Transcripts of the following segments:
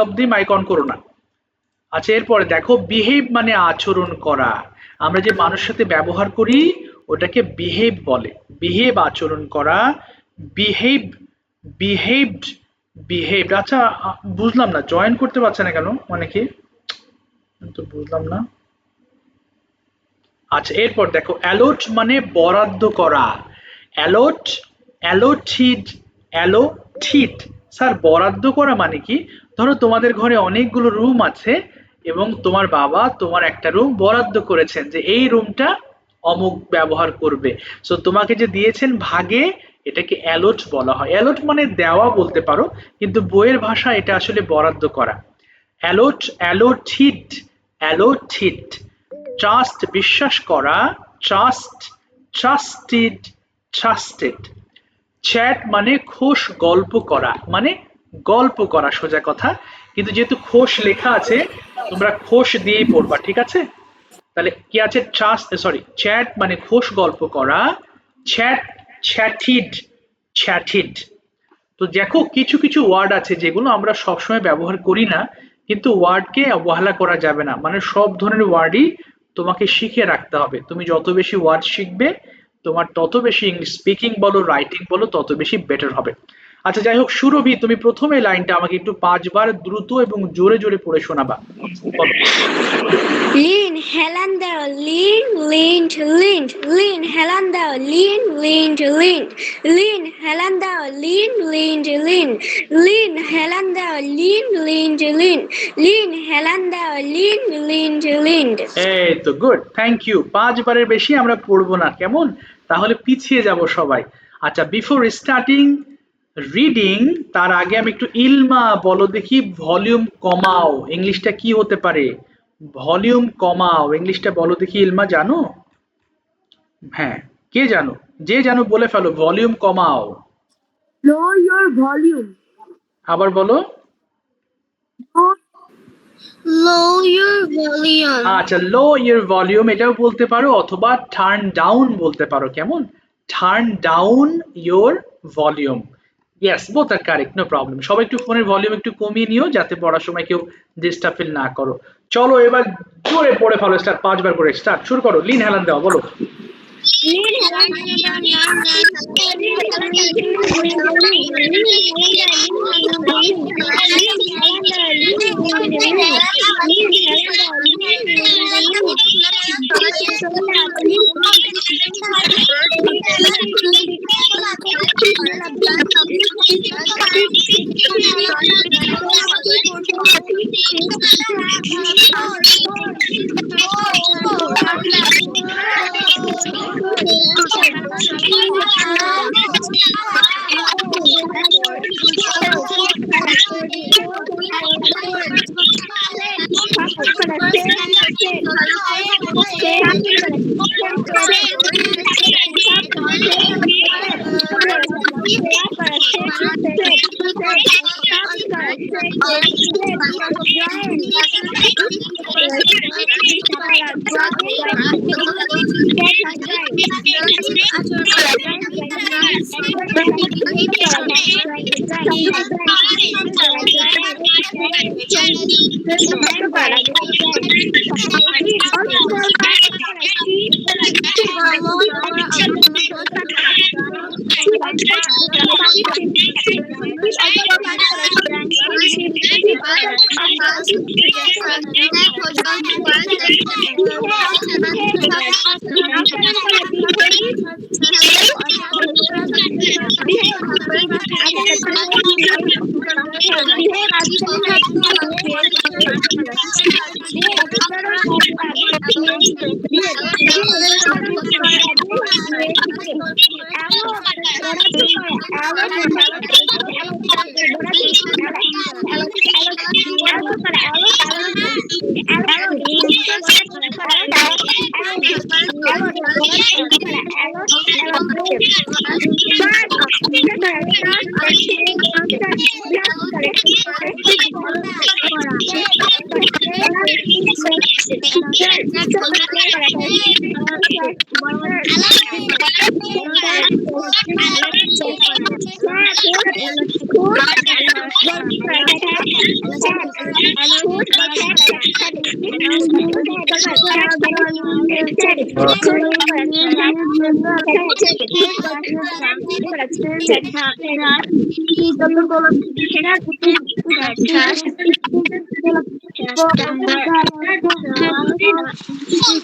অব্দি mic on করো না। আচ্ছা, এরপরে দেখো বিহেভ মানে আচরণ করা। আমরা যে মানুষের সাথে ব্যবহার করি ওটাকে বিহেভ বলে। বিহেভ আচরণ করা। Behave, behaved, behaved. আচ্ছা, বুঝলাম না, জয়েন করতে পারছে না কেন মানে কি, তো বুঝলাম না। আচ্ছা, এরপর দেখো অ্যালোট মানে বরাদ্দ করা। অ্যালোট, অ্যালোটিড, অ্যালোটিড। স্যার বরাদ্দ করা মানে কি? ধরো তোমাদের ঘরে অনেকগুলো রুম আছে এবং তোমার বাবা তোমার একটা রুম বরাদ্দ করেছেন যে এই রুমটা অমুক ব্যবহার করবে। সো তোমাকে যে দিয়েছেন ভাগে, এটাকে অ্যালোট বলা হয়। অ্যালোট মানে দেওয়া বলতে পারো, কিন্তু বইয়ের ভাষা এটা আসলে বরাদ্দ করা। অ্যালোট, অ্যালোটিড, অ্যালোটিড। ট্রাস্ট বিশ্বাস করা, ট্রাস্ট, ট্রাস্টেড, ট্রাস্টেড। চ্যাট মানে খোশ গল্প করা, মানে গল্প করা সোজা কথা, কিন্তু যেহেতু খোশ লেখা আছে তোমরা খোশ দিয়েই পড়বা, ঠিক আছে? তাহলে কি আছে, ট্রাস্ট, সরি, চ্যাট মানে খোশ গল্প করা। চ্যাট, চ্যাটিড, চ্যাটিড। তো দেখো কিছু কিছু ওয়ার্ড আছে যেগুলো আমরা সবসময় ব্যবহার করি না, কিন্তু ওয়ার্ডকে অবহেলা করা যাবে না, মানে সব ধরনের ওয়ার্ডই তোমাকে শিখে রাখতে হবে। তুমি যত বেশি ওয়ার্ড শিখবে তোমার তত বেশি ইংলিশ স্পিকিং বলো রাইটিং বলো তত বেশি বেটার হবে। আচ্ছা যাই হোক, সুরভি তুমি প্রথমে লাইনটা আমাকে একটু 5 বার দ্রুত এবং জোরে জোরে পড়ে শোনাবা, বলো। Lean, Helander, lean, leaned, leaned, lean, Helander, lean, leaned, leaned, lean, Helander, lean, leaned, lean, lean, Helander, lean, leaned, lean, lean, Helander, lean, leaned, leaned. এই তো গুড, থ্যাংক ইউ। 5 বারের বেশি আমরা পড়বো না, কেমন? তাহলে পিছিয়ে যাব সবাই। আচ্ছা, বিফোর স্টার্টিং রিডিং, তার আগে আমি একটু, ইলমা বলো দেখি ভলিউম কমাও ইংলিশটা কি হতে পারে? ভলিউম কমাও ইংলিশটা বলো দেখি, ইলমা জানো? হ্যাঁ, কে জানো? যে জানো বলে ফেলো, ভলিউম কমাও। Lower your volume. আবার বলো। Lower your volume. আচ্ছা, লো ইয়ার ভলিউম এটাও বলতে পারো, অথবা টার্ন ডাউন বলতে পারো, কেমন? Turn down your volume. Yes, both are correct, no problem. সবাই একটু ফোনের ভলিউম একটু কমিয়ে নিও যাতে পড়ার সময় কেউ ডিস্টার্ব ফিল না করো। চলো এবার জোরে পড়ে ফেলো, স্টার্ট, 5 বার করে স্টার্ট, শুরু করো। লিন হেলান দেওয়া, বলো।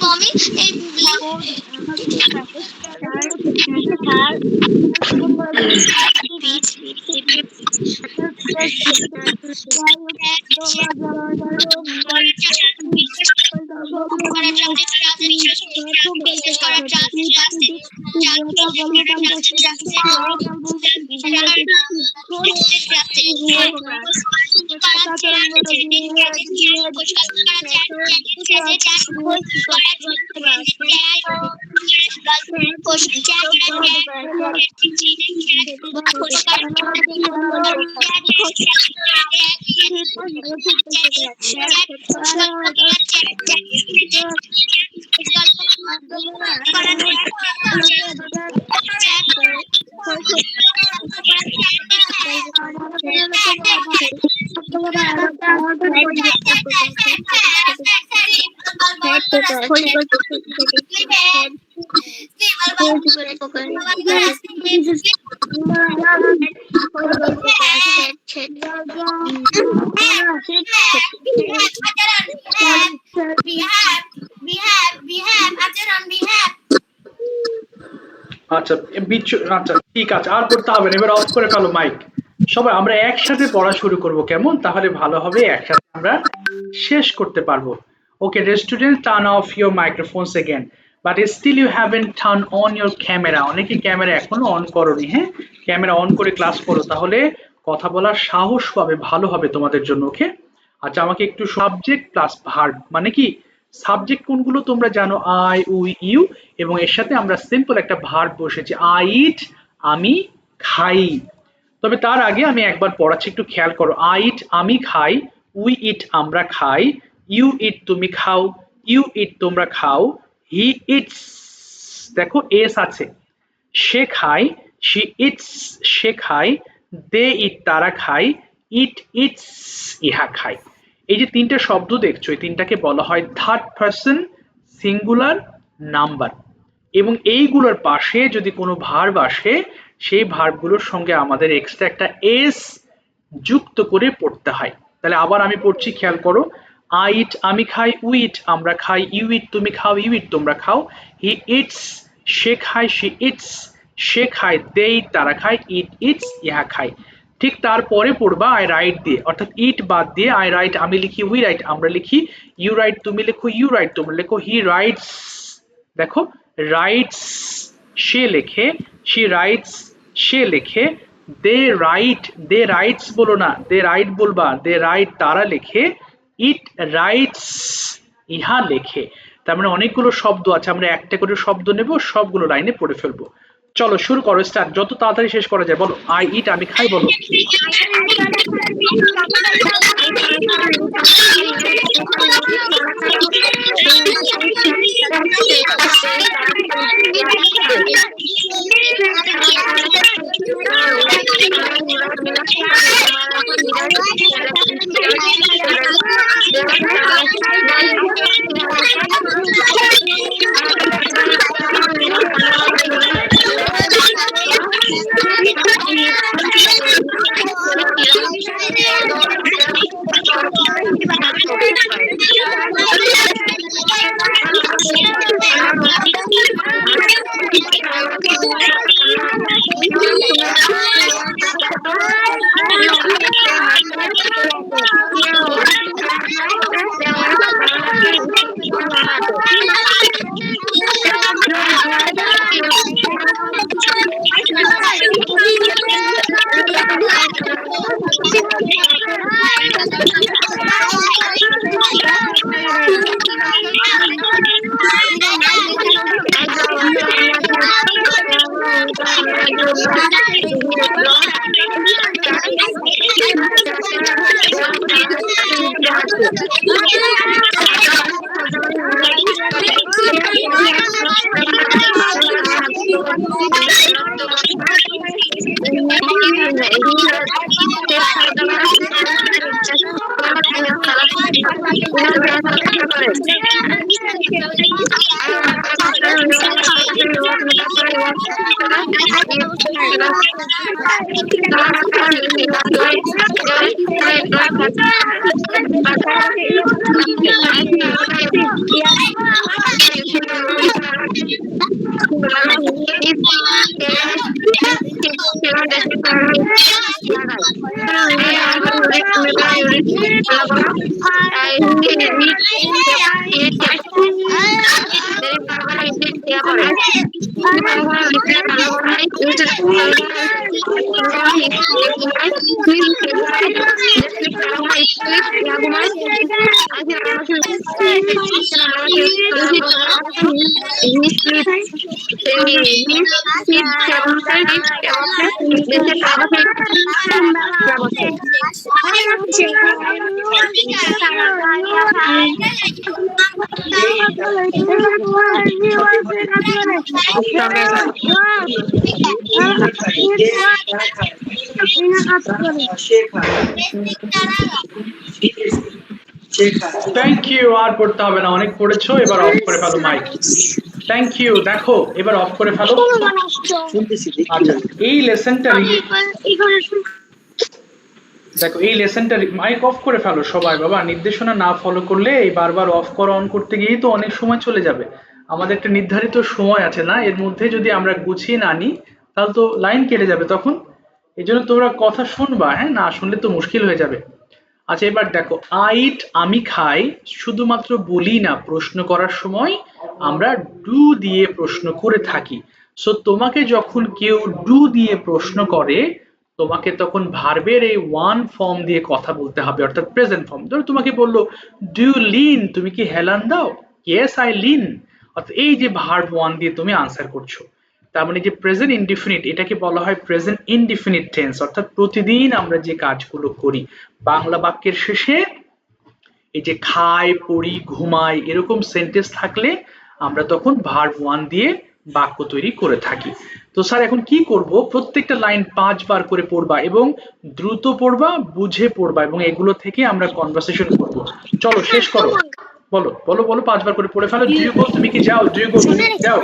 Mommy, আচ্ছা আচ্ছা ঠিক আছে, আর করতে হবে না, এবার অফ করে ফেলো মাইক। সবাই আমরা একসাথে পড়া শুরু করব, কেমন? তাহলে ভালো হবে, একসাথে আমরা শেষ করতে পারবো। Okay student, turn off your microphones again, but still you haven't turn on your camera. অনেকে ক্যামেরা এখনো অন করোনি, হ্যাঁ? ক্যামেরা অন করে ক্লাস করো, তাহলে কথা বলার সাহস পাবে, ভালো হবে তোমাদের জন্য। ওকে, আচ্ছা আমাকে একটু সাবজেক্ট প্লাস ভার্ব মানে কি, সাবজেক্ট কোনগুলো তোমরা জানো, আই, উই, ইউ, এবং এর সাথে আমরা সিম্পল একটা ভার্ব বসেছি, আই ইট, আমি খাই। তবে তার আগে আমি একবার পড়াচ্ছি, একটু খেয়াল করো। আই ইট আমি খাই, উই ইট আমরা খাই, ইউ ইট তুমি খাও, ইউ ইট তোমরা খাও, হি ইটস দেখো এস আছে, সে খায়, শি ইটস সে খায়, দে ইট তারা খায়, ইট ইটস ইহা খায়। এই যে তিনটা শব্দ দেখছো, এই তিনটাকে বলা হয় থার্ড পারসন সিঙ্গুলার নাম্বার, এবং এইগুলোর পাশে যদি কোনো ভার্ব আসে, সেই ভার্বগুলোর সঙ্গে আমাদের এক্সট্রা একটা এস যুক্ত করে পড়তে হয়। তাহলে আবার আমি পড়ছি, খেয়াল করো। আই ইট আমি খাই, উই ইট আমরা খাই, ইউ ইট তুমি খাও, ইউ ইট তোমরা খাও, হি ইটস সে খায়, শি ইটস সে খায়, দে ইট তারা খায়, ইট ইটস ইহা খায়। ঠিক তারপরে পড়বা আই রাইট দিয়ে, অর্থাৎ ইট বাদ দিয়ে আই রাইট আমি লিখি, উই রাইট আমরা লিখি, ইউ রাইট তুমি লেখো, ইউ রাইট তোমরা লেখো, হি রাইটস দেখো রাইটস সে লেখে, শি রাইটস সে লেখে, দে রাইটস বলো না, দে রাইট বলবা, দে রাইট তারা লেখে, ইট রাইটস ইহা লেখে। তার মানে অনেকগুলো শব্দ আছে, আমরা একটা করে শব্দ নেব, সবগুলো লাইনে পড়ে ফেলবো। চলো শুরু করো, স্টার্ট, যত তাড়াতাড়ি শেষ করা যায় বলো। আই ইট আমি খাই বলো। Thank you. আর পড়তে হবে না, অনেক পড়েছো, এবার অফ করে ফেলো মাইক। Thank you. দেখো এবার অফ করে ফেলো। আচ্ছা এই লেসনটা দেখো এই লেসনটা মাইক অফ করে ফেলো সবাই। বাবা নির্দেশনা না ফলো করলে এই বারবার অফ করা অন করতে গিয়েই তো অনেক সময় চলে যাবে। আমাদের একটা নির্ধারিত সময় আছে না, এর মধ্যে যদি আমরা গুছিয়ে না নিই তাহলে তো লাইন কেটে যাবে তখন। এই জন্য তোমরা কথা শুনবা, হ্যাঁ, না শুনলে তো মুশকিল হয়ে যাবে। আচ্ছা এবার দেখো আই ইট আমি খাই শুধুমাত্র বলি না, প্রশ্ন করার সময় আমরা ডু দিয়ে প্রশ্ন করে থাকি। সো তোমাকে যখন কেউ ডু দিয়ে প্রশ্ন করে তোমাকে তখন ভার্বের এই ওয়ান ফর্ম দিয়ে কথা বলতে হবে, অর্থাৎ প্রেজেন্ট ফর্ম। ধরো তোমাকে বললো ডু লিন, তুমি কি হেলান দাও? Yes I lean. অর্থাৎ এই যে ভার্ব ওয়ান দিয়ে তুমি আনসার করছো, তার মানে যে প্রেজেন্ট ইনডিফিনিট এটাকে বলা হয় প্রেজেন্ট ইনডিফিনিট টেন্স, অর্থাৎ প্রতিদিন আমরা যে কাজগুলো করি বাংলা বাক্যের শেষে এই যে খাই পড়ি ঘুমাই এরকম সেন্টেন্স থাকলে আমরা তখন ভার্ব ওয়ান দিয়ে বাক্য তৈরি করে থাকি। তো স্যার এখন কি করব, প্রত্যেকটা লাইন 5 বার করে পড়বা এবং দ্রুত পড়বা, বুঝে পড়বা, এবং এগুলো থেকে আমরা কনভারসেশন করব। চলো শেষ করো, বলো বলো বলো 5 বার করে পড়ে ফেলো। ডু ইউ গো, তুমি কি যাও? ডু ইউ গো, যাও।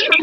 Thank you.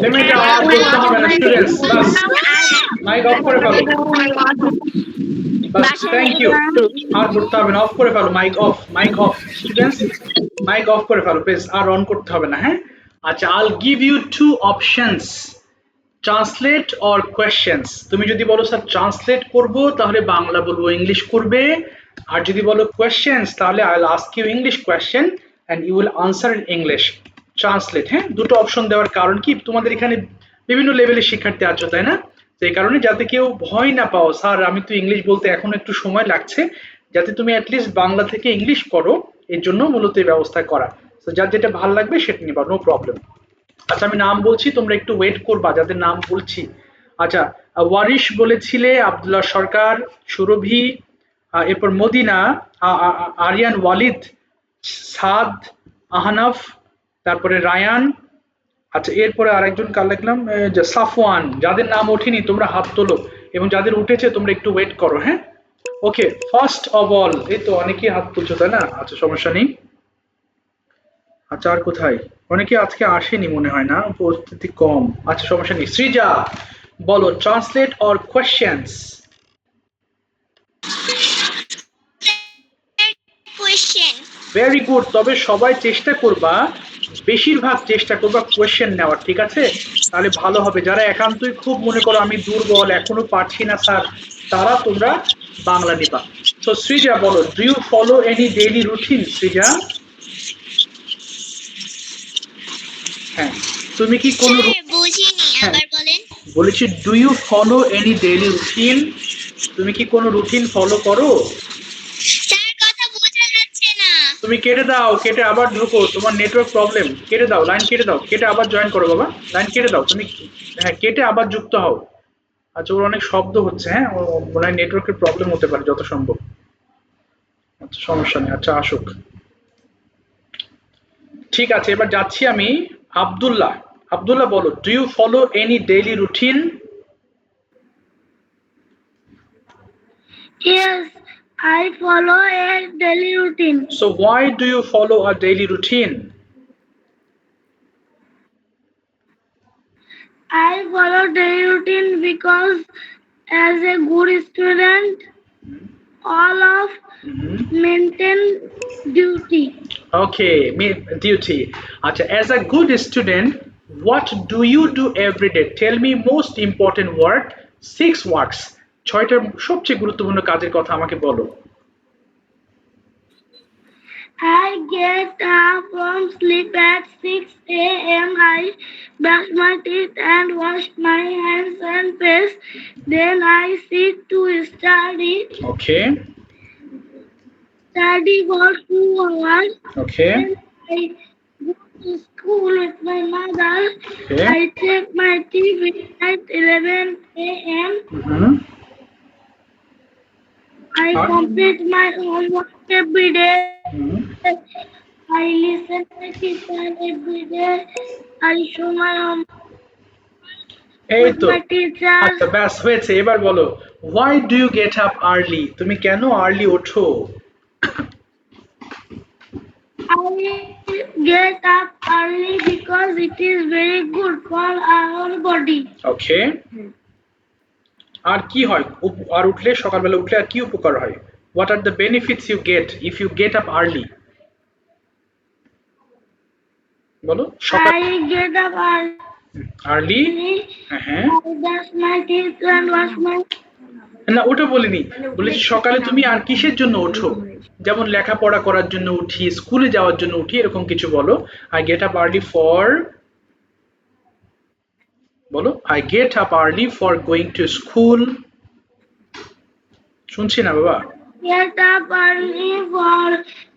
লিমিট আর করতে হবে না স্টুডেন্টস, বাস মাইক অফ করে ফেলো, বাস থ্যাংক ইউ। আর করতে হবে না, অফ করে ফেলো, mic off students, mic off করে ফেলো প্লিজ, আর অন করতে হবে না, হ্যাঁ। আচ্ছা, I'll give you two options, translate or questions. তুমি যদি বলো স্যার ট্রান্সলেট করব তাহলে বাংলা বলবো, ইংলিশ করবে। আর যদি বলো কোয়েশ্চেন্স তাহলে I will ask you English question and you will answer in English. Translate, হ্যাঁ, দুটো অপশন দেওয়ার কারণ কি, তোমাদের এখানে বিভিন্ন লেভেলের শিক্ষার্থী আছো তাই না, সেই কারণে যাতে কেউ ভয় না পাও স্যার আমি তো ইংলিশ বলতে এখন একটু সময় লাগছে, যাতে তুমি অ্যাটলিস্ট বাংলা থেকে ইংলিশ করো, এর জন্য মূলত এই ব্যবস্থা করা। তো যার যেটা ভালো লাগবে সেটা নিবা, নো প্রবলেম। আচ্ছা, আমি নাম বলছি, তোমরা একটু ওয়েট করবা যাদের নাম বলছি। আচ্ছা, ওয়ারিশ বলেছিলে, আব্দুল্লাহ সরকার, সুরভি, এরপর মদিনা, আরিয়ান ওয়ালিদ, সাদ, আহনাফ, তারপরে রায়ান। আচ্ছা, এরপরে আরেকজন কার লিখলাম, যে সাফওয়ান। যাদের নাম ওঠেনি তোমরা হাত তোলো, এবং যাদের উঠেছে তোমরা একটু ওয়েট করো, হ্যাঁ। ওকে, ফার্স্ট অফ অল, এই তো অনেকেই হাত তুলছো তাই না, আচ্ছা সমস্যা নেই। আচ্ছা, আর কোথায়, অনেকে আজকে আসেনি মনে হয় না, উপস্থিতি কম, আচ্ছা সমস্যা নেই। সৃজা বলো, translate or questions. Question. Very good, তবে সবাই চেষ্টা করবা, বেশিরভাগ চেষ্টা করবা কোয়েশ্চেন নেওয়ার, ঠিক আছে, তাহলে ভালো হবে। যারা একান্তই খুব মনে করো আমি দুর্বল এখনো পারছি না স্যার, তারা তোমরা বাংলা নিবা। সো সৃজা বলো, do you follow any daily routine? Srija, হ্যাঁ, তুমি কি কোনো স্যার বুঝিনি, হ্যাঁ আবার বলেন। বলেছি, do you follow any daily routine, তুমি কি কোনো রুটিন ফলো করো? স্যার কথা বোঝা যাচ্ছে না। তুমি কেটে দাও, কেটে আবার ঢোকো, তোমার নেটওয়ার্ক প্রবলেম, কেটে দাও, লাইন কেটে দাও, কেটে আবার জয়েন করো বাবা, লাইন কেটে দাও তুমি, হ্যাঁ কেটে আবার যুক্ত হও। আচ্ছা, ওর অনেক শব্দ হচ্ছে, হ্যাঁ, মনে হয় নেটওয়ার্কের প্রবলেম হতে পারে যত সম্ভব। আচ্ছা সমস্যা নেই, আচ্ছা আসুক, ঠিক আছে, এবার যাচ্ছি আমি। আব্দুল্লাহ, আব্দুল্লাহ বলো, do you follow any daily routine? Yes, I follow a daily routine. So why do you follow a daily routine? I follow daily routine because as a good student, all of maintain duty. Okay, duty. Acha, as a good student, what do you do every day? Tell me most important word, 6 words. ছয়টা সবচেয়ে গুরুত্বপূর্ণ কাজের কথা আমাকে বলো। I get up from sleep at 6 a.m. I brush my teeth and wash my hands and face. Then I sit to study Okay, for 2 hours. okay, Then I go to school with my mother. okay. I take my TV at 11 a.m. Mhm. I complete my homework every day. Mhm. I listen to teacher every day. I show my homework এই with তো, my teachers. আচ্ছা ব্যাস হয়েছে, এবার বলো, why do you get up early? তুমি কেন early ওঠো? I get up early because it is very good for our body. ওকে, আর কি হয়, আর উঠলে, সকালবেলা উঠলে আর কি উপকার হয়? What are the benefits you get if you get up early? বলো, সকাল I get up early, early. হ্যাঁ, I brush my teeth and wash my না ওটা বলিনি, বলেছি সকালে তুমি আর কিসের জন্য ওঠো, যেমন লেখাপড়া করার জন্য উঠি, স্কুলে যাওয়ার জন্য উঠি, এরকম কিছু বলো। I get up early for, বলো I get up early for going to school. শুনছি না বাবা। Get up early for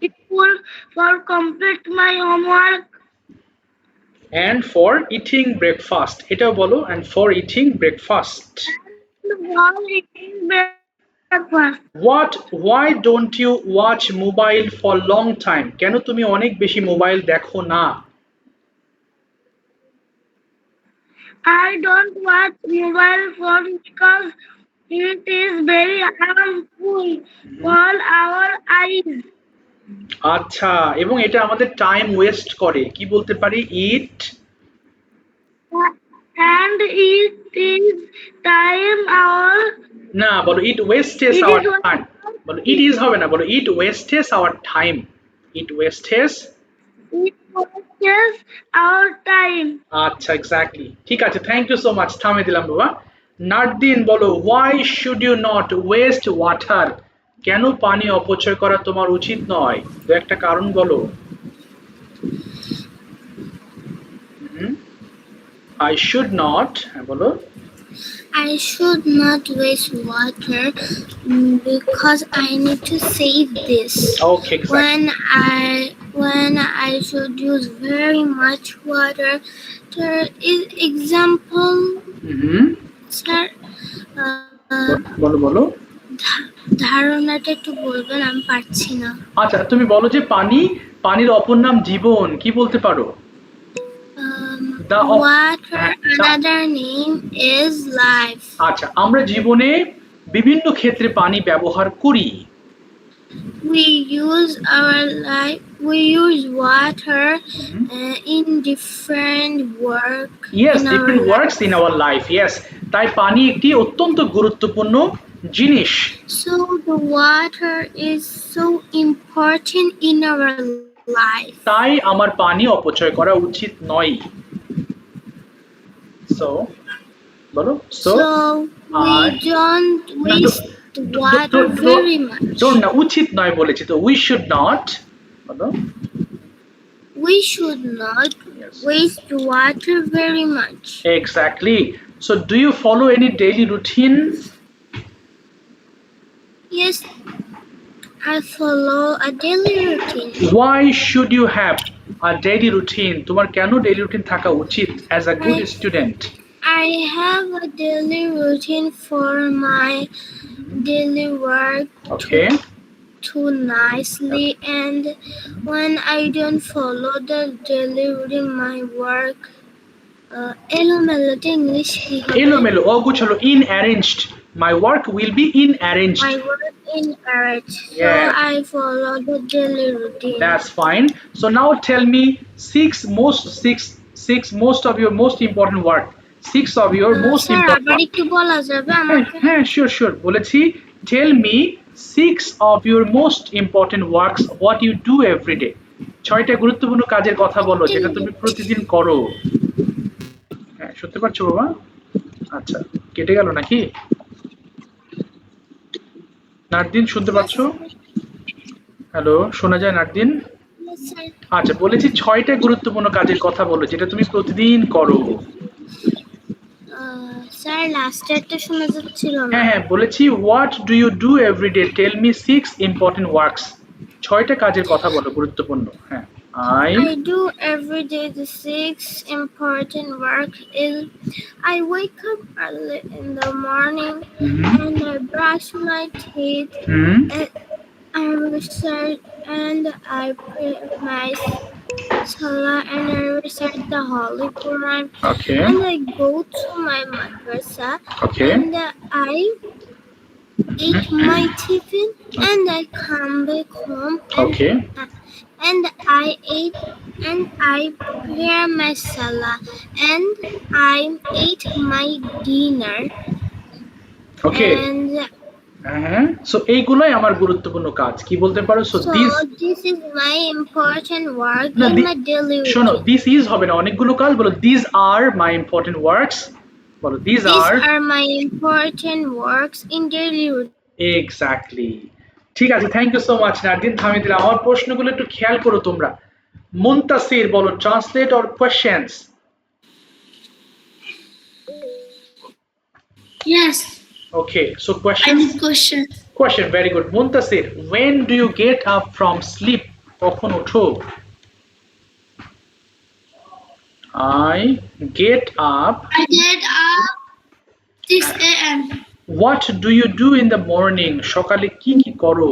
school for complete my homework. And for eating breakfast, এটাও বলো, and for eating breakfast. While eating breakfast. Why don't you watch mobile for long time? কেন তুমি অনেক বেশি mobile দেখো না? I don't watch mobile phone because it is very harmful for our eyes. আচ্ছা, এবং এটা আমাদের টাইম ওয়েস্ট করে, কি বলতে পারি? ইট, And it is time our না বলো it wastes it our is time, বলো ইট ইজ হবে না, বলো it wastes our time, it wastes. it wastes our time. আচ্ছা এক্স্যাক্টলি, ঠিক আছে, থ্যাংক ইউ সো মাচ, থামে দিলাম বাবা। নারদিন বলো, why should you not waste water? কেন পানি অপচয় করা তোমার উচিত নয়? দু একটা কারণ বলো। আই শুড নট, হ্যাঁ বলো। I should not waste water because I need to save this. Okay, exactly. When I should use very much water, there is example, sir. বলো বলো। ধারণাটা একটু বলবেন, আমি পারছি না। আচ্ছা তুমি বলো যে পানির অপর নাম জীবন, কি বলতে পারো? Water, another name is life. আচ্ছা, আমরা জীবনে বিভিন্ন ক্ষেত্রে পানি ব্যবহার করি। We use water in different work. Yes, different works in our life. Yes, তাই পানি একটি অত্যন্ত গুরুত্বপূর্ণ জিনিস। So the water is so important in our life. তাই আমার পানি অপচয় করা উচিত নয়। So বলো, so we don't waste water very much. Don't না, উচিত নয় বলেছি তো, we should not, বলো। We should not waste water very much. Exactly. So do you follow any daily routine? Yes, I follow a daily routine. Why should you have a daily routine? তোমার কেন daily routine থাকা উচিত as a good student? I have a daily routine for my daily work. Okay. Too nicely, and when I don't follow the daily routine, my work এলোমেলোতে English কি হবে? এলোমেলো, অগুছালো, inarranged. My work will be inarranged. My work inarranged. Yeah. So I follow the daily routine. That's fine. So now tell me six most of your most important work. Six of your most Sir, important আবার একটু বলা যাবে আমাকে? হ্যাঁ sure বলেছি, tell me 6 of your most important works what you do every day. 6টা গুরুত্বপূর্ণ কাজের কথা বলো যেটা তুমি প্রতিদিন করো। হ্যাঁ, শুনতে পাচ্ছো বাবা? আচ্ছা, কেটে গেল নাকি? নারদিন শুনতে পাচ্ছো? হ্যালো, শোনা যায় নারদিন? Yes, sir. আচ্ছা, বলেছি 6টা গুরুত্বপূর্ণ কাজের কথা বলো যেটা তুমি প্রতিদিন করো। স্যার লাস্টেরটা শোনা যাচ্ছিল না। হ্যাঁ বলেছি what do you do every day, tell me 6 important works. 6টা কাজের কথা বলো গুরুত্বপূর্ণ। হ্যাঁ, I do every day the 6 important work is I wake up early in the morning and I brush my teeth and I recite and I pray my salah and I recite the Holy Quran. Okay. And I go to my madrasa. Okay. And I eat my tiffin and I come back home. Okay. And I ate and I prepare my salah and I ate my dinner. Okay. And so এইগুলাই আমার গুরুত্বপূর্ণ কাজ, কি বলতে পারো? So this is my important work in my daily routine. শোনো, this is হবে না, অনেকগুলো কাজ বলো, these are my important works বলো these These are are my important works in daily routine. Exactly. ঠিক আছে, থ্যাংক ইউ সো মাচ নার্দিন, থামিয়ে দিলাম। আমার প্রশ্নগুলো একটু খেয়াল করো তোমরা। মুনতাসির বলো translate or questions. Yes, okay, so I questions. need question. Question, very good. Muntasir, when do you get up from sleep? কখন ওঠো? I get up. I get up 6 a.m. What do you do in the morning? সকালে কি কি করো?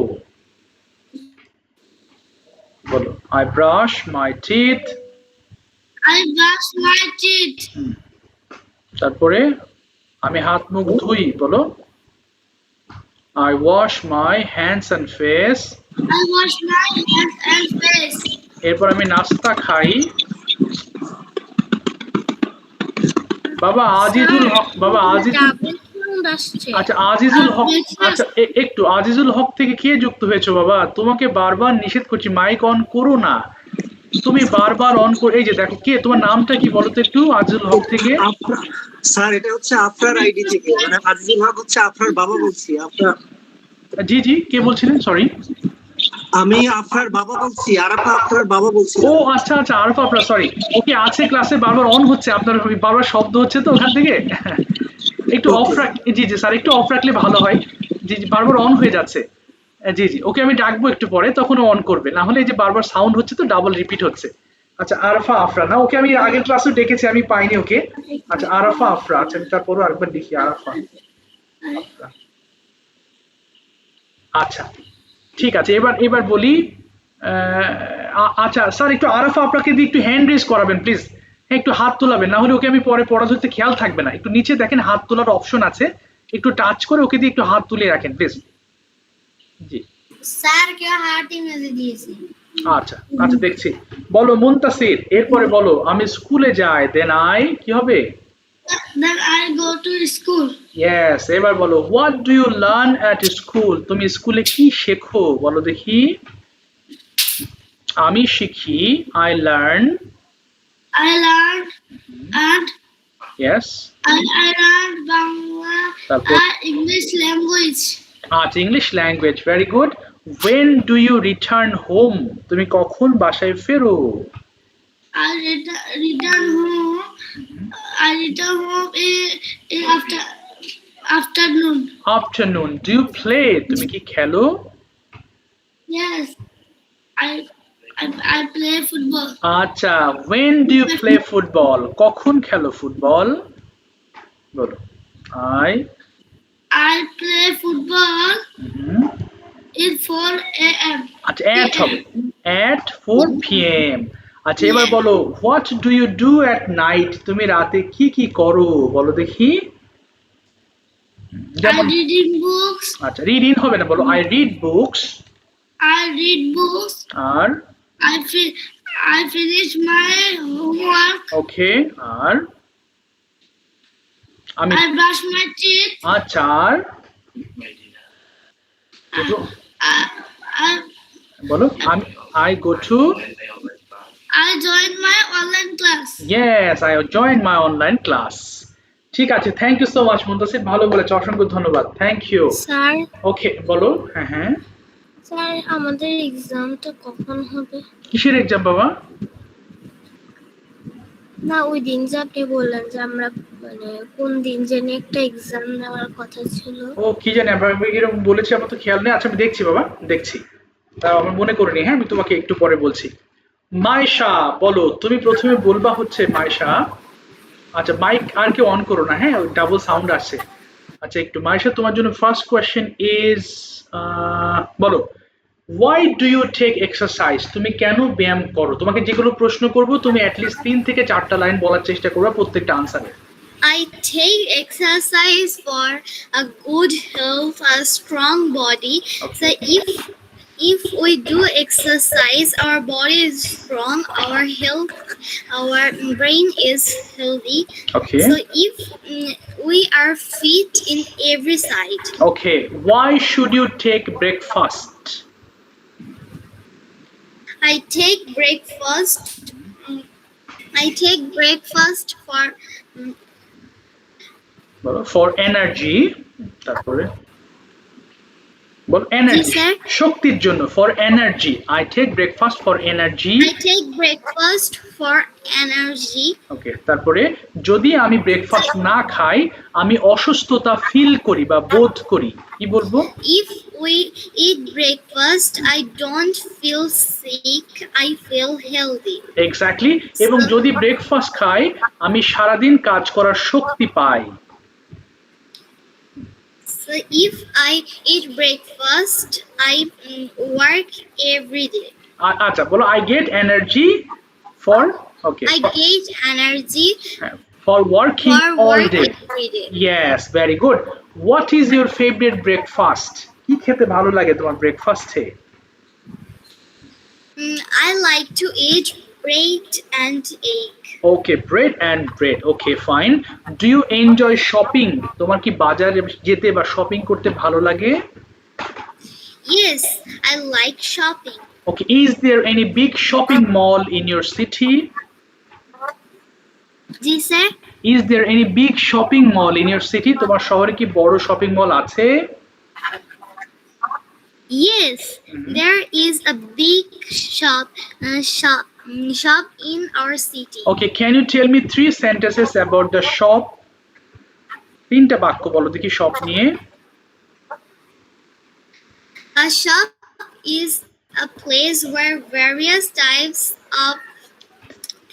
বলো I brush my teeth. I brush my teeth. তারপরে আমি হাত মুখ ধুই, বলো I wash my hands and face. I wash my hands and face. এরপর আমি নাস্তা খাই। বাবা আজিজুল হক, বাবা আজিজুল, Double sound আসছে। আচ্ছা আজিজুল হক, আচ্ছা একটু আজিজুল হক থেকে কে যুক্ত হয়েছো বাবা? তোমাকে বারবার নিষেধ করছি মাইক অন করো না, তুমি বারবার অন করে। এই যে দেখো, কে তোমার নামটা কি বলো তো একটু, আজিজুল হক থেকে। স্যার এটা হচ্ছে আফরার আইডি থেকে, মানে আজিজুল হক হচ্ছে আফরার বাবা বলছি। আফরার, জি জি, কে বলছিলেন? সরি, আমি আফরার বাবা বলছি, আরাফা আফরার বাবা বলছি। ও আচ্ছা আচ্ছা, আরফা আপনার, সরি। ওকে, আছে ক্লাসে, বারবার অন হচ্ছে আপনার, বারবার শব্দ হচ্ছে তো ওখান থেকে। একটু অফ রাখ, জি জি স্যার, একটু অফ রাখলে ভালো হয়। জি জি, বারবার অন হয়ে যাচ্ছে। জি জি, ওকে আমি ডাকবো একটু পরে, তখন অন করবে, না হলে এই যে বারবার সাউন্ড হচ্ছে তো ডাবল রিপিট হচ্ছে। আচ্ছা আরফা আফরা না, ওকে আমি আগের ক্লাসেও ডেকেছি, আমি পাইনি ওকে। আচ্ছা আরফা আফরা, আচ্ছা আমি তারপরও আরেকবার দেখি আরফা আফরা। আচ্ছা ঠিক আছে, এবার এবার বলি। আচ্ছা স্যার, একটু আরাফা আপনাকে দিয়ে একটু হ্যান্ড রেজ করাবেন প্লিজ। হ্যাঁ, একটু হাত তোলাবেন, না হলে ওকে আমি পরে পড়া ধরতে খেয়াল থাকবে না। একটু নিচে দেখেন হাত তোলার অপশন আছে, একটু টাচ করে ওকে দিয়ে একটু হাত তুলে রাখেন প্লিজ। জি স্যার কে হার্ট ইমেজে দিয়েছে। আচ্ছা আচ্ছা, দেখছি। বলো মুনতাসির, এরপরে বলো আমি স্কুলে যাই, দেন আই কি হবে? Then I go to school. Yes, এবার বলো what do you learn at school? তুমি স্কুলে কি শেখো বলো দেখি। আমি শিখি, I learn. I learned and yes, I learned Bangla তারপর and English language. আচ্ছা, English language, very good. When do you return home? তুমি কখন বাসায় ফেরো? I return home. I return home in afternoon. Afternoon. Do you play? তুমি কি খেলো? Yes, I I play football. আচ্ছা, when do you play football? কখন খেলো ফুটবল? বলো I. I play football in 4 a.m. আচ্ছা অ্যাট হবে, অ্যাট 4 p.m. আচ্ছা এবার বলো what do you do at night? তুমি রাতে কি কি করো বলো দেখি। I যেমন reading books. আচ্ছা, রিড ইন হবে না, বলো I read books. I read books. আর I finish my homework. Okay, আর আমি I brush my teeth. আচ্ছা, আর I বলো আমি I go to. I join my online class. Yes, I join my online class. ঠিক আছে, thank you so much Muntasir, ভালো বলেছ, অসংখ্য ধন্যবাদ, থ্যাংক ইউ। স্যার, ওকে বলো। হ্যাঁ হ্যাঁ, স্যার আমাদের এক্সামটা কখন হবে? কিসের এক্সাম বাবা? না, ওই দিন যে আপনি বললেন যে আমরা মানে কোন দিন জানি একটা এক্সাম নেওয়ার কথা ছিল। ও কি জানি, আমরা এরকম বলেছি, আমার তো খেয়াল নেই। আচ্ছা আমি দেখছি বাবা, দেখছি, তাও আমার মনে করিনি। হ্যাঁ, আমি তোমাকে একটু পরে বলছি। মাইশা বলো, তুমি প্রথমে বলবা হচ্ছে মাইশা। আচ্ছা মাইক আর কেউ অন করো না, হ্যাঁ, ডাবল সাউন্ড আসছে। আচ্ছা একটু মাইশা, তোমার জন্য ফার্স্ট কোয়েশ্চেন ইজ, বলো why do you take exercise? তুমি কেন ব্যায়াম করো? তোমাকে যেগুলো প্রশ্ন করব তুমি অ্যাটলিস্ট 3 থেকে 4টা লাইন বলার চেষ্টা করবে প্রত্যেকটা আনসারে। I take exercise for a good health, a strong body. So if we do exercise, our body is strong, our health, our brain is healthy. Okay. So if we are fit in every side. Okay, why should you take breakfast? I take breakfast. I take breakfast for বলো for energy, তারপরে বলো জি energy, sir. শক্তির জন্য, for energy I take breakfast for energy. I take breakfast for energy. Okay, তারপরে যদি আমি breakfast না খাই আমি অসুস্থতা ফিল করি বা বোধ করি, কি বলবো? If we eat breakfast, I don't feel sick. I feel healthy. Exactly. এবং যদি ব্রেকফাস্ট খাই আমি সারাদিন কাজ করার শক্তি পাই। So if I eat breakfast, I work every day. আচ্ছা বলো I gate energy for, okay, I get energy for working for all work day. every day. Yes, very good. What is your favourite breakfast? কি খেতে ভালো লাগে তোমার ব্রেকফাস্টে? I like to eat bread and egg. Okay, bread and bread, okay fine. Do you enjoy shopping? তোমার কি বাজারে যেতে বা শপিং করতে ভালো লাগে? Yes, I like shopping. Okay, is there any big shopping mall in your city? Ji sir? Is there any big shopping mall in your city? তোমার শহরে কি বড় শপিং মল আছে? Yes, there is a big shop in our city. Okay, can you tell me 3 sentences about the shop? তিনটা বাক্য বলো দেখি shop নিয়ে। A shop is a place where various types of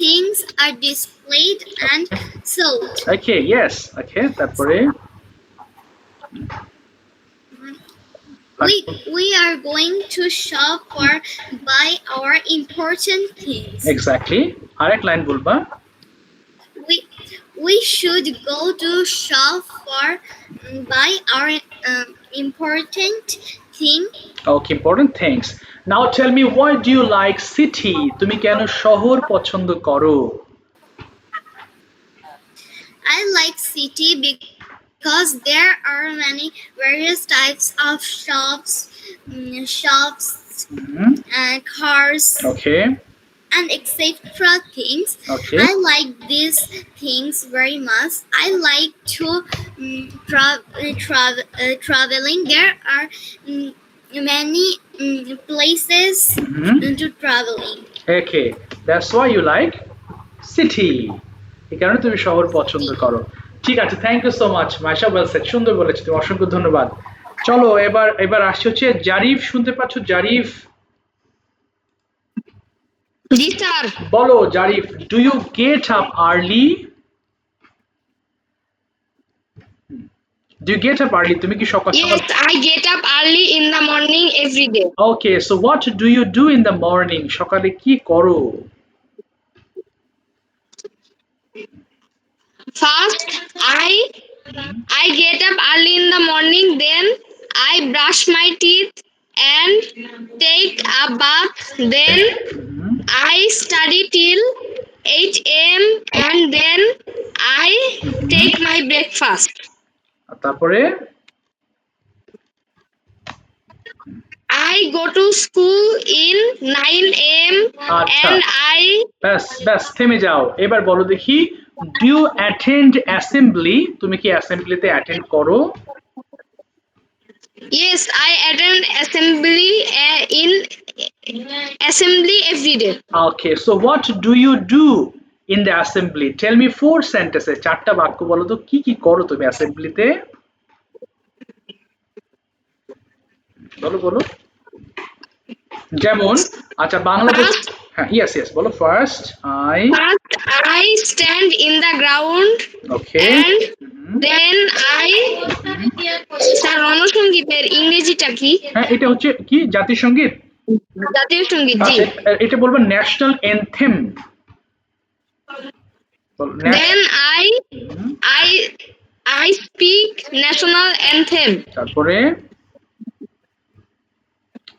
things are displayed and sold. Okay, yes, okay, তারপরে We are going to shop for buy our important things. Exactly. আরেক line বলবা। We should go to shop for buy our important thing. Okay, important things. Now tell me, why do you like city? তুমি কেন শহর পছন্দ করো? I like city because there are many various types of shops, cars, Okay, and etc. things. okay. I like these things very much. I like to traveling. There are many places to traveling. Okay, that's why you like city. এই কারণে তুমি শহর পছন্দ করো। ঠিক আছে, thank you so much Maisha, well said, সুন্দর বলেছো তুমি, অসংখ্য ধন্যবাদ। চলো এবার আসছে হচ্ছে জারিফ, শুনতে পাচ্ছ জারিফ? জি স্যার। বলো Zarif, do you get up early? Do you get up early? তুমি কি সকাল সকাল? Yes, I get up early in the morning every day. Okay, so what do you do in the morning? সকালে কি করো? First, I get up early in the morning, then I brush my teeth and take a bath. Then I study till 8 a.m. and then I take my breakfast. আর তারপরে I go to school in 9 a.m. আচ্ছা, and I ব্যাস থেমে যাও। এবার বলো দেখি, do you attend assembly? তুমি কি অ্যাসেম্বলিতে অ্যাটেন্ড করো? yes, I attend assembly every day. Okay, so what do you do in the assembly? Tell me 4 sentences. চারটা বাক্য বলো তো, কি কি করো তুমি অ্যাসেম্বলিতে? বলো। যেমন আচ্ছা বাংলাদেশ, হ্যাঁ, ইয়েস বলো। First I stand in the ground okay, and then I sir রণসঙ্গীতের ইংরেজিটা কি? হ্যাঁ এটা হচ্ছে কি জাতীয় সঙ্গীত? জাতীয় সঙ্গীত, জি। এটা বলবো national anthem. Then I speak national anthem. তারপরে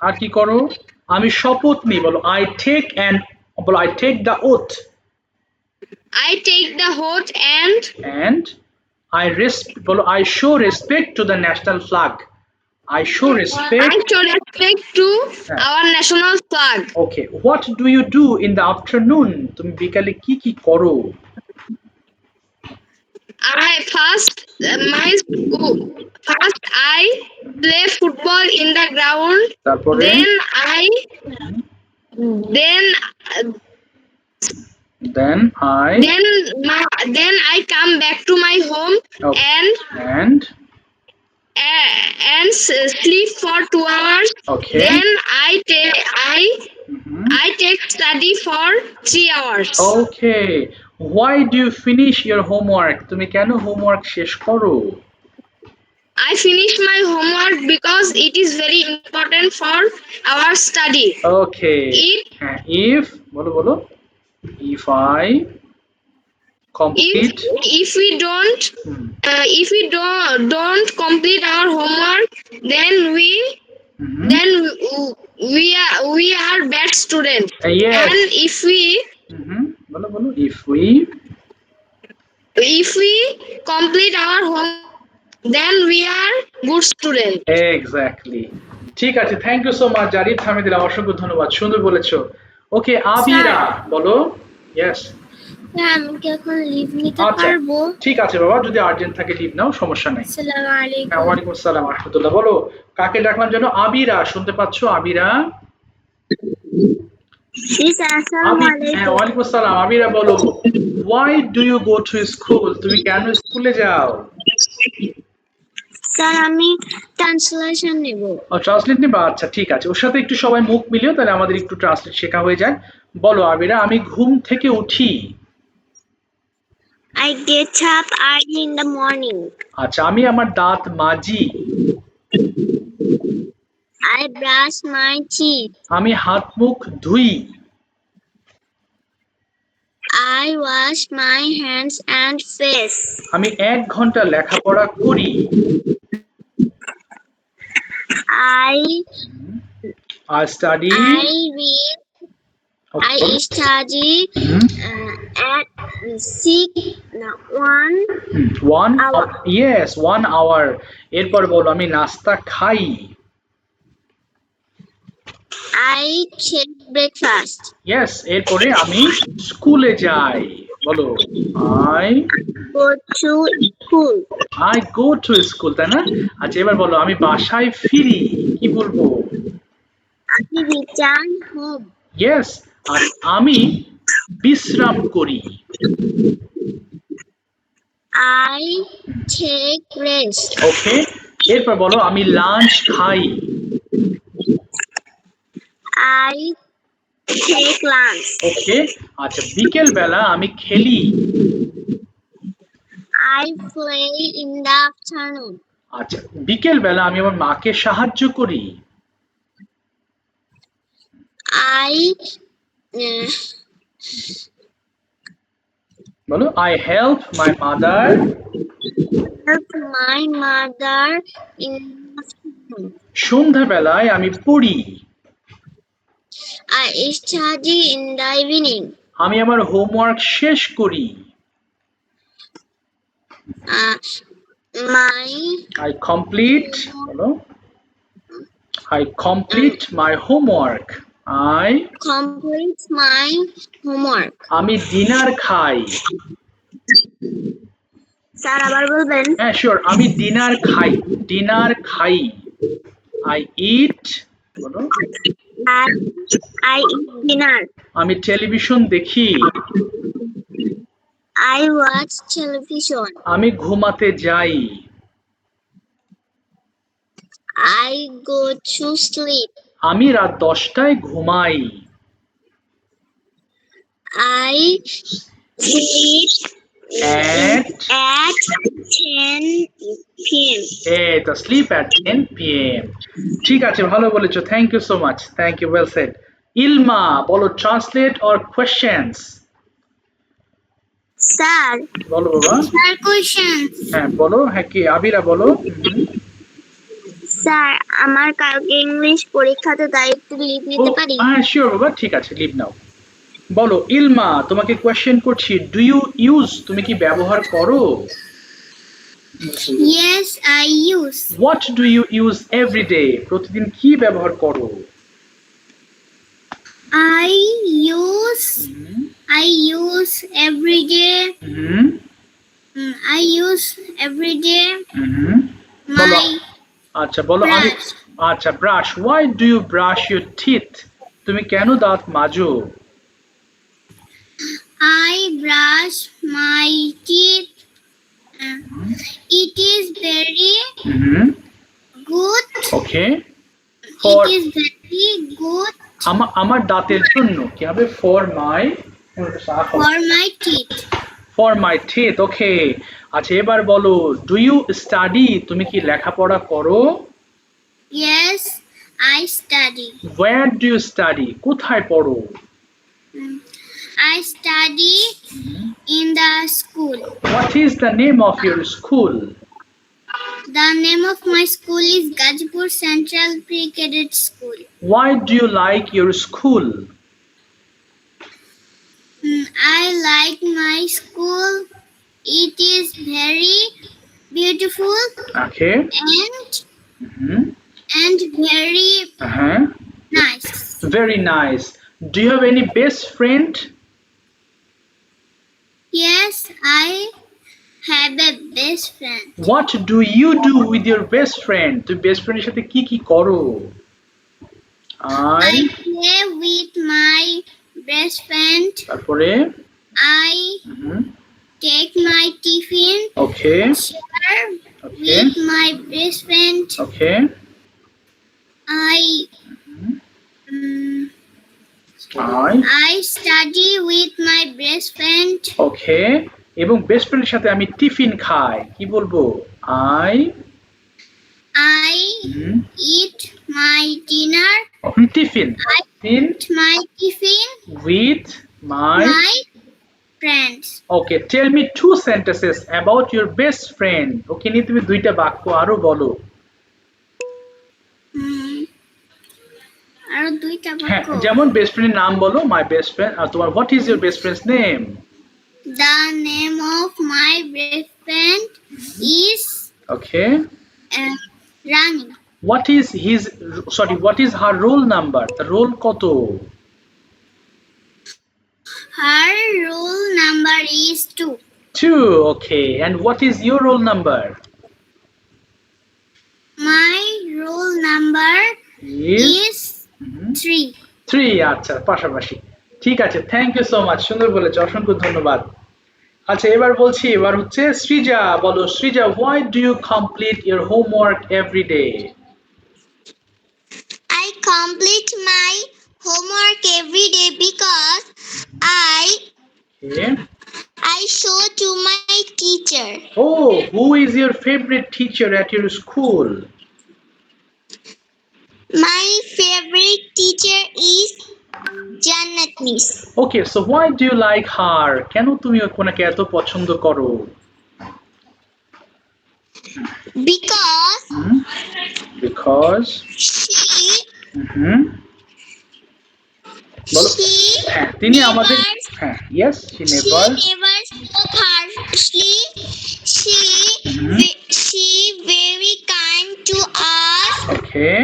আর কি করো? আমি শপথ নিই, বলো I take the oath. I take the oath and বলো I show respect to the national flag. I show respect to our national flag. Okay, what do you do in the afternoon? তুমি বিকালে কি করো? I play football in the ground. তারপরে Then then I then I come back to my home okay. and and sleep for 2 hours. okay. Then Mhm. I take study for 3 hours. Okay. Why do you finish your homework? তুমি কেন homework শেষ করো? I finish my homework because it is very important for our study. Okay. If বলো বলো if I complete If we don't don't complete our homework, then Mhm. we are bad students. Yes. And if we বলো বলো if we complete our homework, then we are good students. Exactly. ঠিক আছে, thank you so much Zarif থামিয়ে দিলাম, অসংখ্য ধন্যবাদ, সুন্দর বলেছো। ওকে আবিরা বলো। ইয়েস আমি কি এখন লিভ নিতে আচ্ছা পারবো? ঠিক আছে বাবা, যদি আর্জেন্ট থাকে লিভ নাও, সমস্যা নাই। আসসালামু আলাইকুম। হ্যাঁ ওয়ালাইকুম আসসালাম ওয়া রাহমাতুল্লাহ। বলো কাকে ডাকলাম যেন? আবিরা, শুনতে পাচ্ছো আবিরা? হ্যাঁ ওয়ালাইকুম আসসালাম। আবিরা বলো, why do you go to school? তুমি কেন স্কুলে যাও? স্যার আমি ট্রান্সলেশন নেব। ও ট্রান্সলেট নিবা, আচ্ছা ঠিক আছে, ওর সাথে একটু সবাই মুখ মিলিও, তাহলে আমাদের একটু ট্রান্সলেট শেখা হয়ে যায়। বলো আবিরা, আমি ঘুম থেকে উঠি। I get up early in the morning. আচ্ছা, আমি আমার দাঁত মাজি। I brush my teeth. আমি হাত মুখ ধুই। I wash my hands and face. আমি 1 ঘন্টা লেখাপড়া করি। I study read. I study at 1 hour. Yes, 1 hour. এরপর বলো, আমি নাস্তা খাই। I take breakfast. Yes, এরপরে আমি স্কুলে যাই। বলো I go to school. I go to school, তাই না? আচ্ছা এবার বলো, আমি বাসায় ফিরি। কি বলবো? I return home. Yes, আর আমি বিশ্রাম করি। I take rest. ওকে, এরপর বলো, আমি লাঞ্চ খাই। I take lunch. ওকে, আচ্ছা বিকেল বেলা আমি খেলি। I play in the afternoon. আচ্ছা বিকেল বেলা আমি আমার মাকে সাহায্য করি। বলো I help my mother. Help my mother in the afternoon. সন্ধ্যাবেলায় আমি পড়ি। I study in the evening. আমি আমার হোমওয়ার্ক শেষ করি। I complete my homework. I complete my homework. আমি ডিনার খাই। স্যার আবার বলবেন? হ্যাঁ শিওর, আমি ডিনার খাই। I eat বলো I eat dinner. আমি টেলিভিশন দেখি। I watch television. আমি ঘুমাতে যাই। I go to sleep. আমি রাত 10টায় ঘুমাই। I sleep at 10 p.m. তো sleep at 10 p.m. ঠিক আছে, ভালো বলেছো, thank you so much, thank you, well said. Ilma বলো, ট্রান্সলেট অর কোয়েশ্চেনস। স্যার বলো বাবা। Sir questions. হ্যাঁ বলো, হ্যাঁ কি আবিরা বলো। স্যার আমার কালকে ইংলিশ পরীক্ষাতে তাই একটু লিভ নিতে পারি? হ্যাঁ শিওর বাবা, ঠিক আছে লিভ নাও। বলো ইলমা, তোমাকে কোয়েশ্চেন করছি, ডু ইউ ইউজ, তুমি কি ব্যবহার করো? Yes, I use. What do you use every day? প্রতিদিন কি ব্যবহার করো? I use every day I use every day বলো my আচ্ছা বলো আমি brush. আচ্ছা brush why do you brush your teeth তুমি কেন দাঁত মাজো I brush my teeth. It is very good. Okay for It is very good আমার দাঁতের জন্য কি হবে for my for my teeth. For my teeth okay আচ্ছা এবার বলো ডু ইউ স্টাডি তুমি কি লেখাপড়া করো Yes, I study. where do you study কোথায় পড়ো I study in the school. what is the name of your school The name of my school is Gajipur Central Pre-Cadet School. why do you like your school I like my school. It is very beautiful okay and very uh-huh. nice. very nice do you have any best friend Yes, I have a best friend. what do you do with your best friend তুমি best friend এর সাথে কি কি করো I play with my best friend. তারপরে I take my tiffin, okay share okay with my best friend. okay I study with my best friend. ওকে এবং best ফ্রেন্ডের সাথে আমি টিফিন খাই কি বলবো I I eat my dinner. Tiffin I eat my tiffin with my my friends. Okay tell me two sentences about your best friend okay নিয়ে তুমি দুইটা বাক্য আরো বলো আরো দুইটা হ্যাঁ বাক্য। যেমন বেস্ট ফ্রেন্ডের নাম বলো মাই বেস্ট ফ্রেন্ড আর তোমার what is your best friends name The name of my best friend is okay Rani. what is her roll number the roll কত Her roll number is 2. 2 okay and what is your roll number My roll number is 3. 3 আচ্ছা পাশাপাশি ঠিক আছে thank you so much সুন্দর বলেছো অসংখ্য ধন্যবাদ আচ্ছা এবার বলছি এবার হচ্ছে সৃজা বলো Srija why do you complete your homework every day I complete my homework every day because okay. I show to my teacher. oh who is your favorite teacher at your school My favorite teacher is Jannat Miss. okay so why do you like her কেন তুমি ওনাকে এত পছন্দ করো Because she হ্যাঁ she তিনি আমাদের হ্যাঁ yes she never spoke harshly. She very kind to us. okay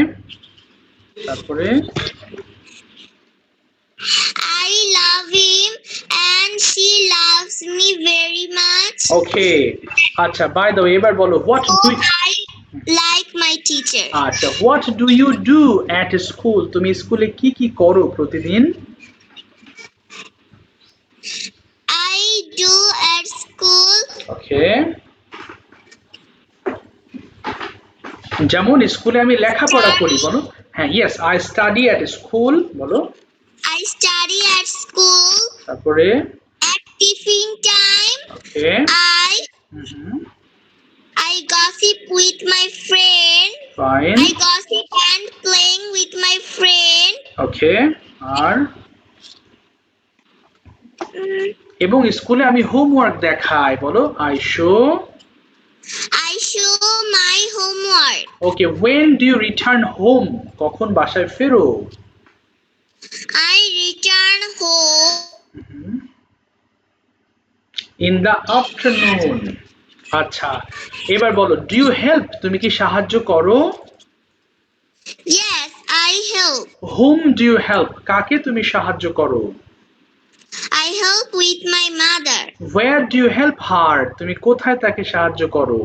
তারপরে I love him and she loves me very much. okay আচ্ছা by the way এবার বলো what do you I like my teacher. আচ্ছা what do you do at school তুমি স্কুলে কি কি করো প্রতিদিন I do at school. okay যেমন স্কুলে আমি লেখাপড়া করি বলো হ্যাঁ yes I study at school বলো I study at school. তারপরে At tiffin time, okay I gossip with my friend. fine I gossip and playing with my friend. okay আর এবং স্কুলে আমি হোমওয়ার্ক দেখাই বলো I show my homework. okay when do you return home কখন বাসায় ফেরো I return home in the afternoon আচ্ছা এবার বলো do you help তুমি কি সাহায্য করো Yes, I help. whom do you help কাকে তুমি সাহায্য করো I help with my mother. Where do you help her? তুমি কোথায় তাকে সাহায্য করো?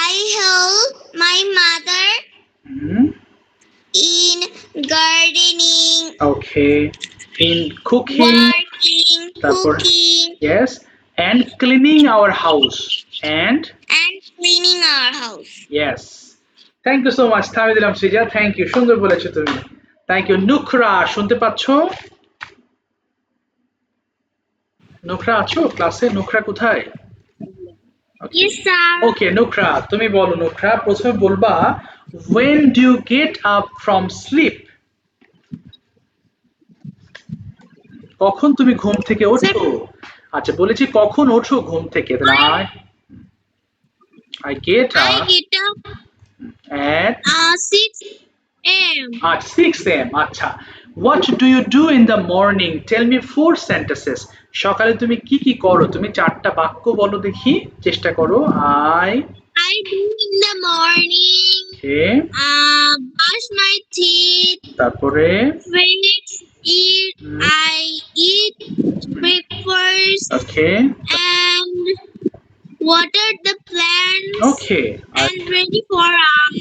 I help my mother hmm, in gardening, okay. In cooking, working, তারপর cooking, yes, and cleaning our house. And and cleaning our house. yes. Thank you so much. থামিয়ে দিলাম Srija. Thank you. সুন্দর বলেছো তুমি। Thank you. নুখরা শুনতে পাচ্ছো? নুখরা আছো ক্লাসে? নুখরা কোথায়? Yes, sir. ওকে নুখরা তুমি বলো নুখরা প্রথমে বলবা when do you get up from sleep কখন তুমি ঘুম থেকে ওঠো আচ্ছা বলেছি কখন ওঠো ঘুম থেকে তাহলে I get I up get up at 6 a.m. at 6 a.m. আচ্ছা what do you do in the morning tell me four sentences সকালে তুমি কি কি করো তুমি চারটা বাক্য বলো দেখি চেষ্টা করো I do in the morning. okay Brush my teeth. তারপরে Finish eat. I eat breakfast okay and water the plants. okay And ready for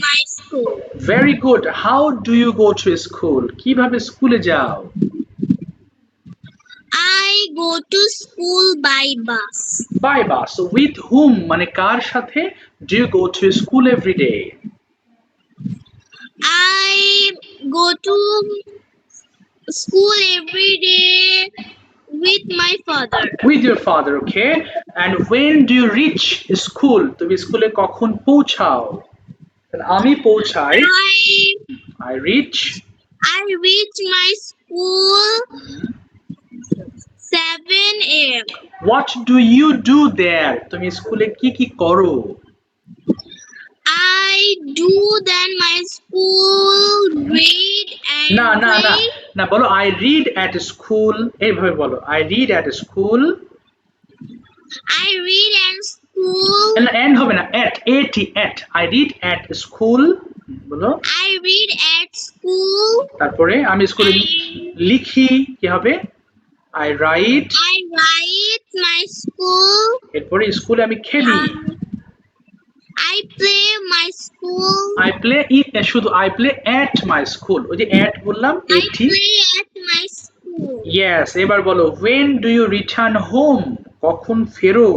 my school. very good how do you go to school কিভাবে স্কুলে যাও I go to school by bus. by bus so with whom মানে কার সাথে do you go to school every day I go to school every day with my father. with your father okay and when do you reach school তুমি স্কুলে কখন পৌঁছাও তাহলে আমি পৌঁছাই I reach my school 7 a.m. what do you do there তুমি স্কুলে কি কি করো I do then my school read and না না না play. না বলো I read at school এইভাবে বলো I read at school I read at school. and হবে না at I read at school বলো I read at school. তারপরে আমি স্কুলে লিখি কি হবে I write I write my school. এরপরে স্কুলে আমি খেলি I play my school. I play শুধু I play at my school ওই যে at বললাম I এটি play at my school. yes এবার বলো when do you return home কখন ফেরো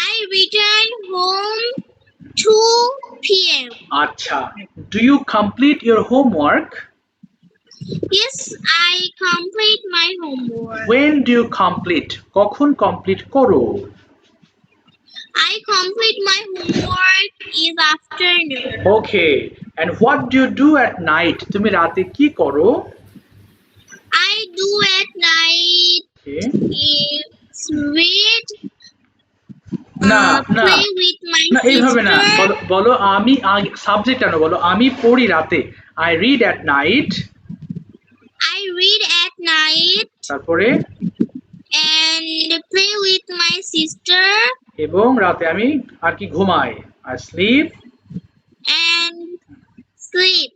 I return home 2 p.m. আচ্ছা do you complete your homework Yes, I complete my homework. when do you complete কখন কমপ্লিট করো I complete my homework in afternoon. okay and what do you do at night তুমি রাতে কি করো I do at night okay is read, না না play with my না এইভাবে না sister. বলো আমি সাবজেক্ট আনো বলো আমি পড়ি রাতে I read at night I read at night তারপরে and play with my sister এবং রাতে আমি আর কি ঘুমাই I sleep and sleep.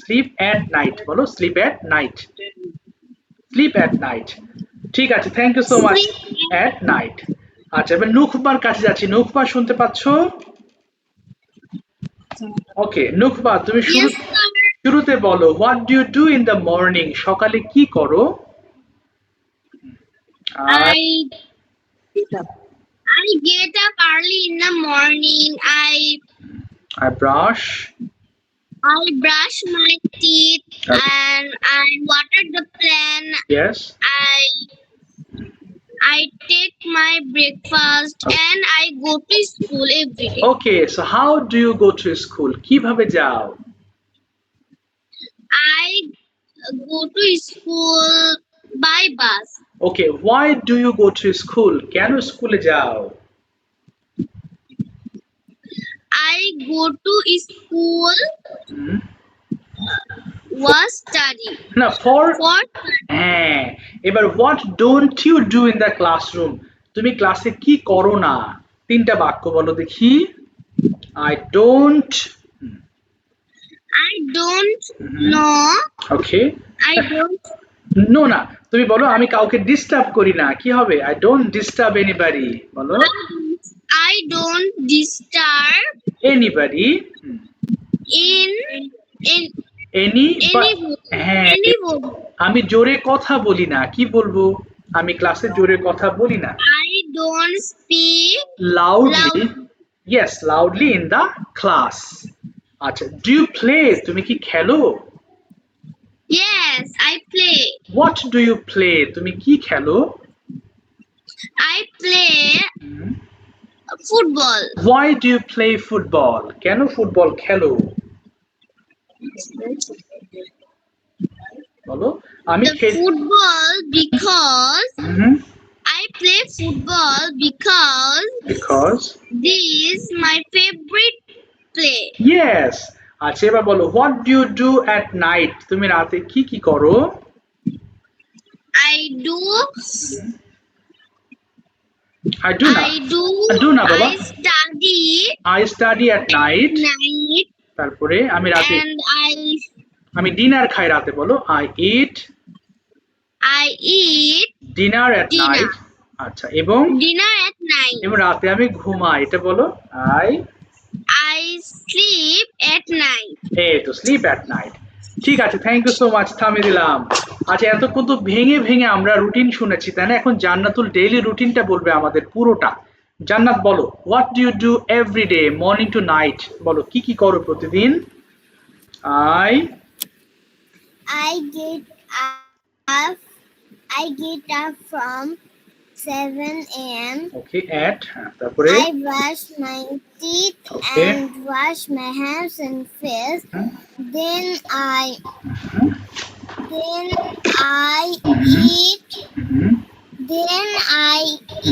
sleep at night বলো sleep at night ঠিক আছে thank you so much Sleep at night আচ্ছা এবার নুখবার কাছে যাচ্ছি নুখবা শুনতে পাচ্ছো ওকে নুখবা তুমি Yes, sir. শুরুতে বলো what do you do in the morning সকালে কি করো I get up early in the morning. I brush I brush my teeth and I water the plant. yes I take my breakfast and I go to school every day. okay so how do you go to school কিভাবে যাও I go to school by bus. okay why do you go to school কেন স্কুলে যাও I go to school was study. না for For হ্যাঁ এবার what don't you do in the classroom তুমি ক্লাসে কি করো না তিনটা বাক্য বলো দেখি I don't I don't know. ওকে, I don't. নো না, তুমি বলো আমি কাউকে ডিস্টার্ব করি না, কি হবে? আই ডোন্ট ডিস্টার্ব এনিবডি, বলো। I don't disturb anybody, in any, anybody. হ্যাঁ, Anybody. আমি জোরে কথা বলি না, কি বলবো? আমি ক্লাসে জোরে কথা বলি না। I don't speak loudly, loud. Yes, loudly in the class. আচ্ছা, ডু ইউ প্লে, তুমি কি খেলো? Yes, I play. What do you play, তুমি কি খেলো? I play football. Why do you play football, কেন ফুটবল খেলো? বলো। আমি The football because I play football because because, this is my favorite play. Yes. আচ্ছা, এবার বলো, what do you do at night, তুমি রাতে কি কি করো? I do. আই ডু না, I do. do না বাবা। I study I study at night. night তারপরে আমি রাতে, and আমি ডিনার খাই রাতে, বলো। I eat I eat dinner at Dinner. Night. আচ্ছা, এবং dinner at night. রাতে আমি ঘুমাই, এটা বলো। I, I sleep at night. এই তো, স্লিপ অ্যাট নাইট। ঠিক আছে, থ্যাংক ইউ সো মাচ, থামিয়ে দিলাম। আচ্ছা, এতক্ষণ তো ভেঙে ভেঙে আমরা রুটিন শুনেছি, তাই না? এখন জান্নাতুল ডেইলি রুটিনটা বলবে আমাদের পুরোটা। জান্নাত, বলো, what do you do every day morning to night, বলো কি কি করো প্রতিদিন? I I get up. I get up from 7 a.m. Okay, at, তারপরে I brush my teeth Okay. and wash my hands and face. Then I eat. Then I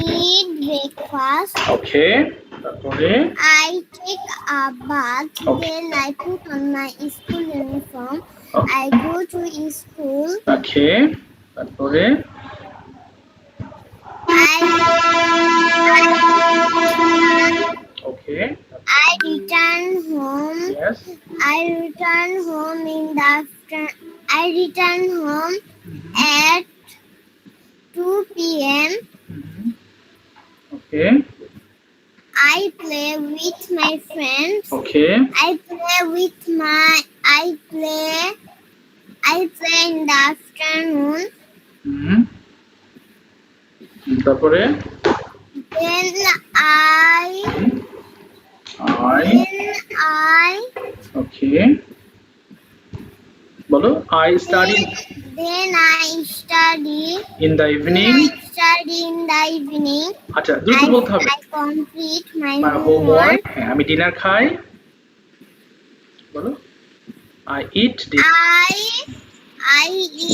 eat breakfast. ওকে, তারপরে I take a bath. Okay. Then I put on my school uniform. Okay. I go to school. ওকে, তারপরে ওকে, I return home. Yes, I return home in the afternoon. I return home at 2 p.m. Okay, I play with my friends. Okay, I play in the afternoon. তারপরে Then I ওকে, বলো। I study study. In the evening. I study in the evening. আচ্ছা, দ্রুত বলতে হবে। I complete my my homework. Homework, হ্যাঁ, আমি dinner খাই, বলো। I eat I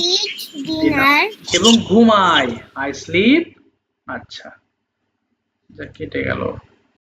eat dinner. এবং ঘুমাই, আই স্লিপ। আচ্ছা, যা কেটে গেল।